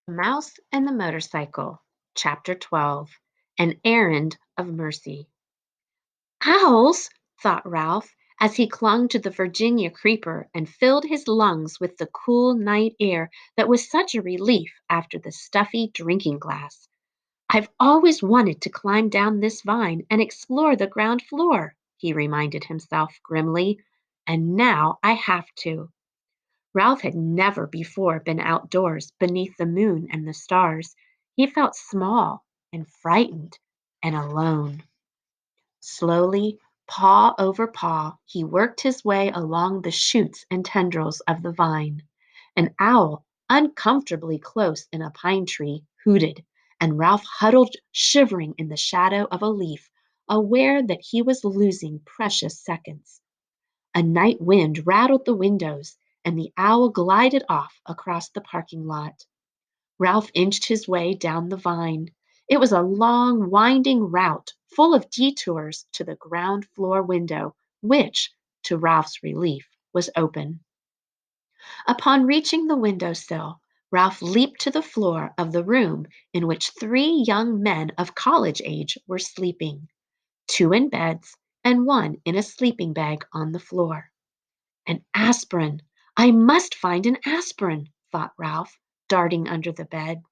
Mouse and the Motorcycle, Chapter 12. An Errand of Mercy. Owls, thought Ralph, as he clung to the Virginia creeper and filled his lungs with the cool night air that was such a relief after the stuffy drinking glass. I've always wanted to climb down this vine and explore the ground floor, he reminded himself grimly, and now I have to. Ralph had never before been outdoors beneath the moon and the stars. He felt small and frightened and alone. Slowly, paw over paw, he worked his way along the shoots and tendrils of the vine. An owl, uncomfortably close in a pine tree, hooted, and Ralph huddled shivering in the shadow of a leaf, aware that he was losing precious seconds. A night wind rattled the windows, and the owl glided off across the parking lot. Ralph inched his way down the vine. It was a long, winding route full of detours to the ground floor window, which, to Ralph's relief, was open. Upon reaching the window sill, Ralph leaped to the floor of the room in which three young men of college age were sleeping, two in beds and one in a sleeping bag on the floor. An aspirin! I must find an aspirin, thought Ralph, darting under the bed.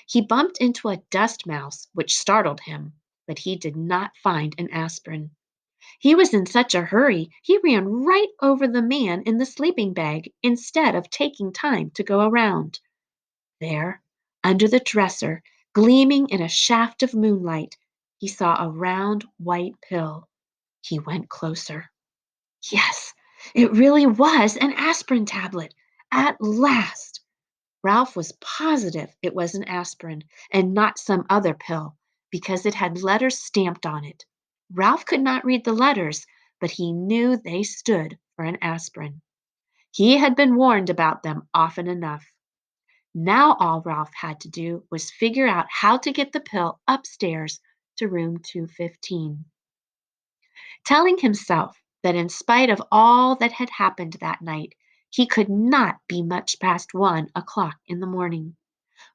He bumped into a dust mouse, which startled him, but he did not find an aspirin. He was in such a hurry, he ran right over the man in the sleeping bag instead of taking time to go around. There, under the dresser, gleaming in a shaft of moonlight, he saw a round white pill. He went closer. Yes, it really was an aspirin tablet. At last! Ralph was positive it was an aspirin and not some other pill because it had letters stamped on it. Ralph could not read the letters, but he knew they stood for an aspirin. He had been warned about them often enough. Now all Ralph had to do was figure out how to get the pill upstairs to room 215. Telling himself that in spite of all that had happened that night, he could not be much past 1 o'clock in the morning.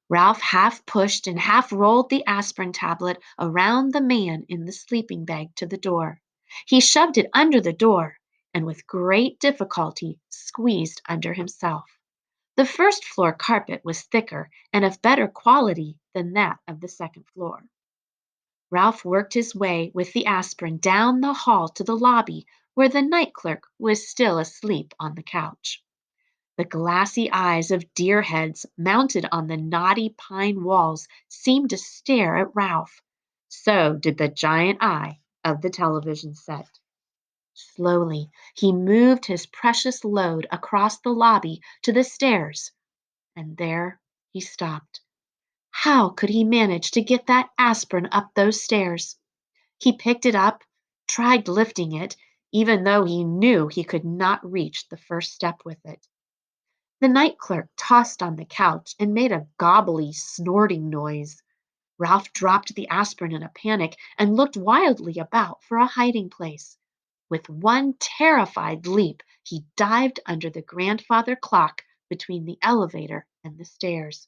Ralph half pushed and half rolled the aspirin tablet around the man in the sleeping bag to the door. He shoved it under the door and with great difficulty squeezed under himself. The first floor carpet was thicker and of better quality than that of the second floor. Ralph worked his way with the aspirin down the hall to the lobby where the night clerk was still asleep on the couch. The glassy eyes of deer heads mounted on the knotty pine walls seemed to stare at Ralph. So did the giant eye of the television set. Slowly, he moved his precious load across the lobby to the stairs, and there he stopped. How could he manage to get that aspirin up those stairs? He picked it up, tried lifting it, even though he knew he could not reach the first step with it. The night clerk tossed on the couch and made a gobbly, snorting noise. Ralph dropped the aspirin in a panic and looked wildly about for a hiding place. With one terrified leap, he dived under the grandfather clock between the elevator and the stairs.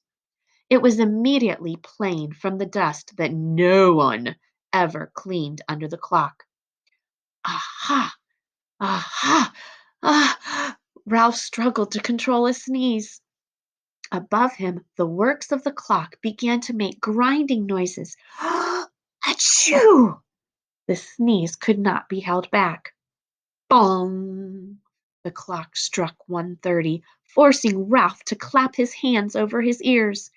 It was immediately plain from the dust that no one ever cleaned under the clock. Aha! Aha! Ah! Ralph struggled to control a sneeze. Above him, the works of the clock began to make grinding noises. Achoo! The sneeze could not be held back. Bong! The clock struck 1:30, forcing Ralph to clap his hands over his ears.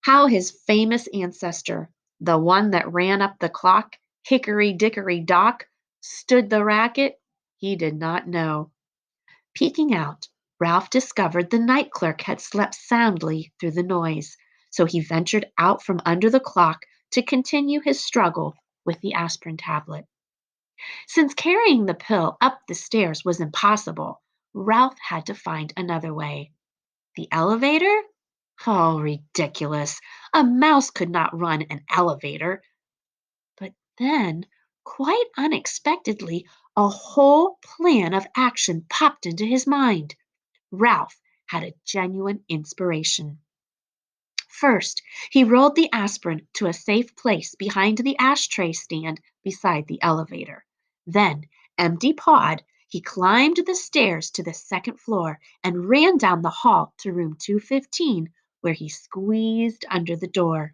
How his famous ancestor, the one that ran up the clock, Hickory Dickory Dock, stood the racket, he did not know. Peeking out, Ralph discovered the night clerk had slept soundly through the noise, so he ventured out from under the clock to continue his struggle with the aspirin tablet. Since carrying the pill up the stairs was impossible, Ralph had to find another way. The elevator? Oh, ridiculous. A mouse could not run an elevator. But then, quite unexpectedly, a whole plan of action popped into his mind. Ralph had a genuine inspiration. First, he rolled the aspirin to a safe place behind the ashtray stand beside the elevator. Then, empty pawed, he climbed the stairs to the second floor and ran down the hall to room 215, where he squeezed under the door.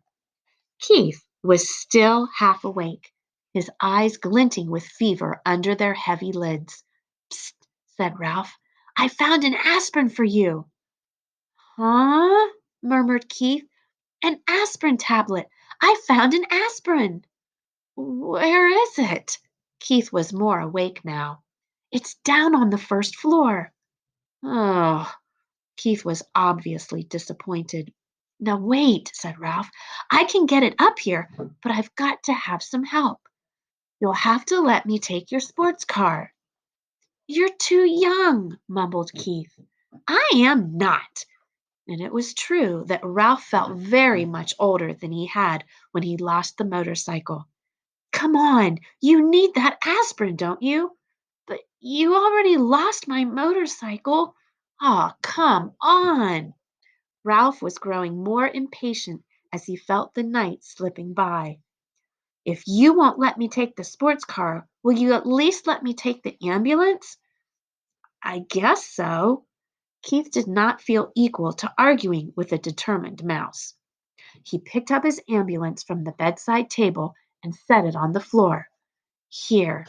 Keith was still half awake, his eyes glinting with fever under their heavy lids. Psst, said Ralph. I found an aspirin for you. Huh? Murmured Keith. An aspirin tablet. I found an aspirin. Where is it? Keith was more awake now. It's down on the first floor. Oh, Keith was obviously disappointed. Now wait, said Ralph. I can get it up here, but I've got to have some help. You'll have to let me take your sports car. You're too young, mumbled Keith. I am not. And it was true that Ralph felt very much older than he had when he lost the motorcycle. Come on, you need that aspirin, don't you? But you already lost my motorcycle. Aw, come on. Ralph was growing more impatient as he felt the night slipping by. If you won't let me take the sports car, will you at least let me take the ambulance? I guess so. Keith did not feel equal to arguing with a determined mouse. He picked up his ambulance from the bedside table and set it on the floor. Here.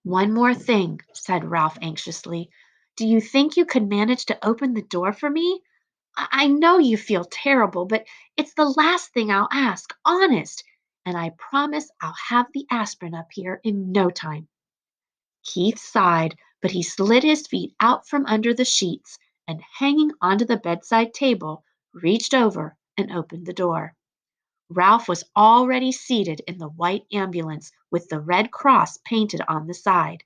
One more thing, said Ralph anxiously. Do you think you could manage to open the door for me? I know you feel terrible, but it's the last thing I'll ask, honest. And I promise I'll have the aspirin up here in no time. Keith sighed, but he slid his feet out from under the sheets and, hanging onto the bedside table, reached over and opened the door. Ralph was already seated in the white ambulance with the red cross painted on the side.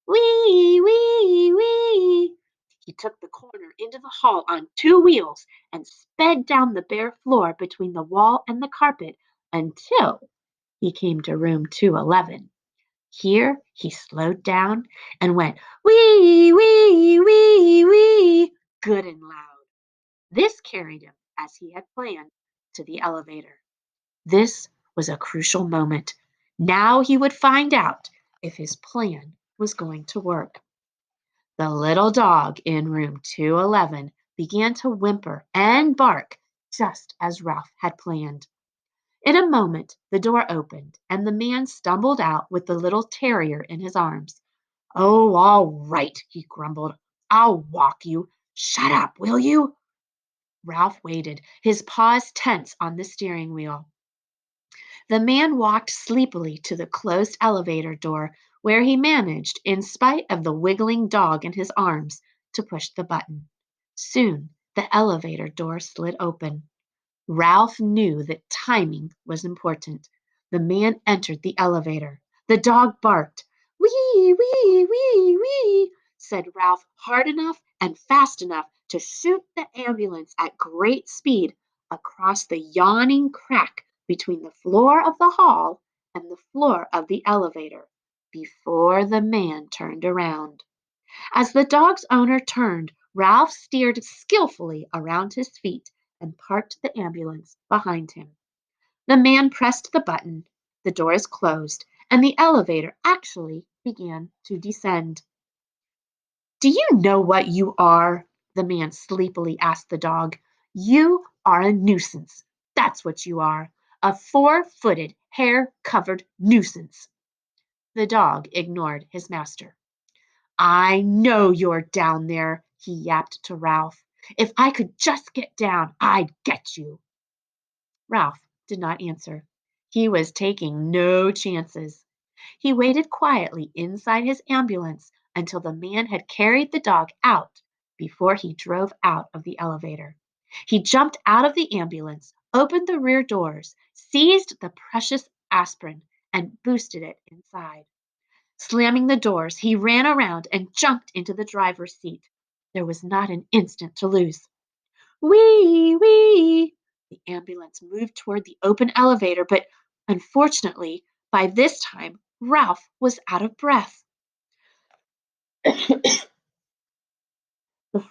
Wee, wee, wee. He took the corner into the hall on two wheels and sped down the bare floor between the wall and the carpet until he came to room 211. Here he slowed down and went wee, wee, wee, wee, good and loud. This carried him, as he had planned, to the elevator. This was a crucial moment. Now he would find out if his plan was going to work. The little dog in room 211 began to whimper and bark just as Ralph had planned. In a moment, the door opened and the man stumbled out with the little terrier in his arms. Oh, all right, he grumbled. I'll walk you. Shut up, will you? Ralph waited, his paws tense on the steering wheel. The man walked sleepily to the closed elevator door, where he managed, in spite of the wiggling dog in his arms, to push the button. Soon the elevator door slid open. Ralph knew that timing was important. The man entered the elevator. The dog barked. Wee, wee, wee, wee, said Ralph, hard enough and fast enough to shoot the ambulance at great speed across the yawning crack between the floor of the hall and the floor of the elevator before the man turned around. As the dog's owner turned, Ralph steered skillfully around his feet and parked the ambulance behind him. The man pressed the button, the doors closed, and the elevator actually began to descend. Do you know what you are? The man sleepily asked the dog. You are a nuisance. That's what you are. A four-footed, hair-covered nuisance. The dog ignored his master. I know you're down there, he yapped to Ralph. If I could just get down, I'd get you. Ralph did not answer. He was taking no chances. He waited quietly inside his ambulance until the man had carried the dog out before he drove out of the elevator. He jumped out of the ambulance, opened the rear doors, seized the precious aspirin, and boosted it inside. Slamming the doors, he ran around and jumped into the driver's seat. There was not an instant to lose. Wee, wee! The ambulance moved toward the open elevator, but unfortunately, by this time, Ralph was out of breath. The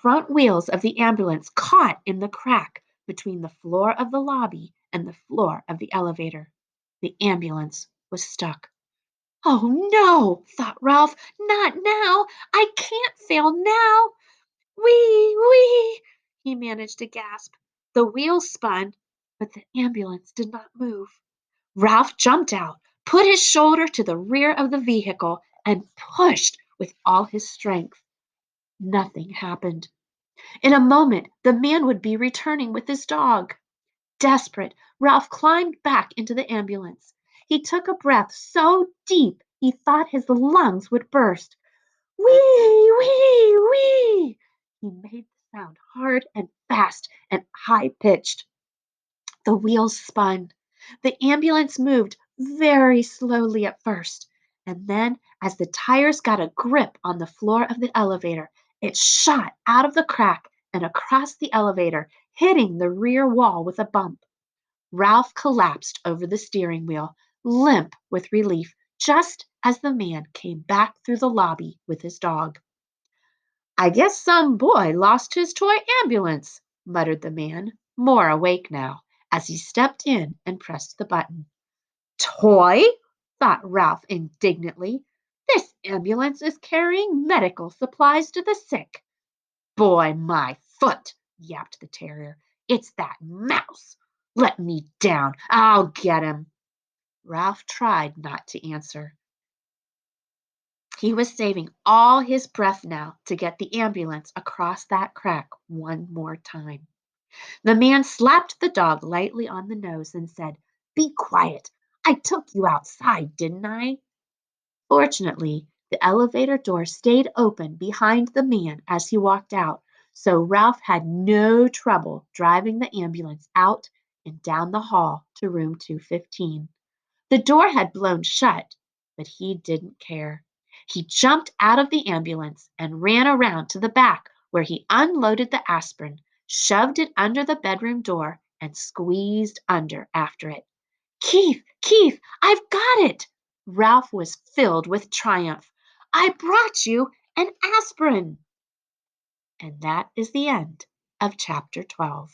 front wheels of the ambulance caught in the crack, between the floor of the lobby and the floor of the elevator. The ambulance was stuck. Oh no, thought Ralph, not now. I can't fail now. Wee, wee, he managed to gasp. The wheels spun, but the ambulance did not move. Ralph jumped out, put his shoulder to the rear of the vehicle, and pushed with all his strength. Nothing happened. In a moment, the man would be returning with his dog. Desperate, Ralph climbed back into the ambulance. He took a breath so deep he thought his lungs would burst. Wee, wee, wee! He made the sound hard and fast and high pitched. The wheels spun. The ambulance moved very slowly at first, and then, as the tires got a grip on the floor of the elevator, it shot out of the crack and across the elevator, hitting the rear wall with a bump. Ralph collapsed over the steering wheel, limp with relief, just as the man came back through the lobby with his dog. I guess some boy lost his toy ambulance, muttered the man, more awake now, as he stepped in and pressed the button. Toy? Thought Ralph indignantly. This ambulance is carrying medical supplies to the sick. Boy, my foot, yapped the terrier. It's that mouse. Let me down. I'll get him. Ralph tried not to answer. He was saving all his breath now to get the ambulance across that crack one more time. The man slapped the dog lightly on the nose and said, Be quiet. I took you outside, didn't I? Fortunately, the elevator door stayed open behind the man as he walked out, so Ralph had no trouble driving the ambulance out and down the hall to room 215. The door had blown shut, but he didn't care. He jumped out of the ambulance and ran around to the back where he unloaded the aspirin, shoved it under the bedroom door, and squeezed under after it. Keith, Keith, I've got it! Ralph was filled with triumph. I brought you an aspirin! And that is the end of chapter 12.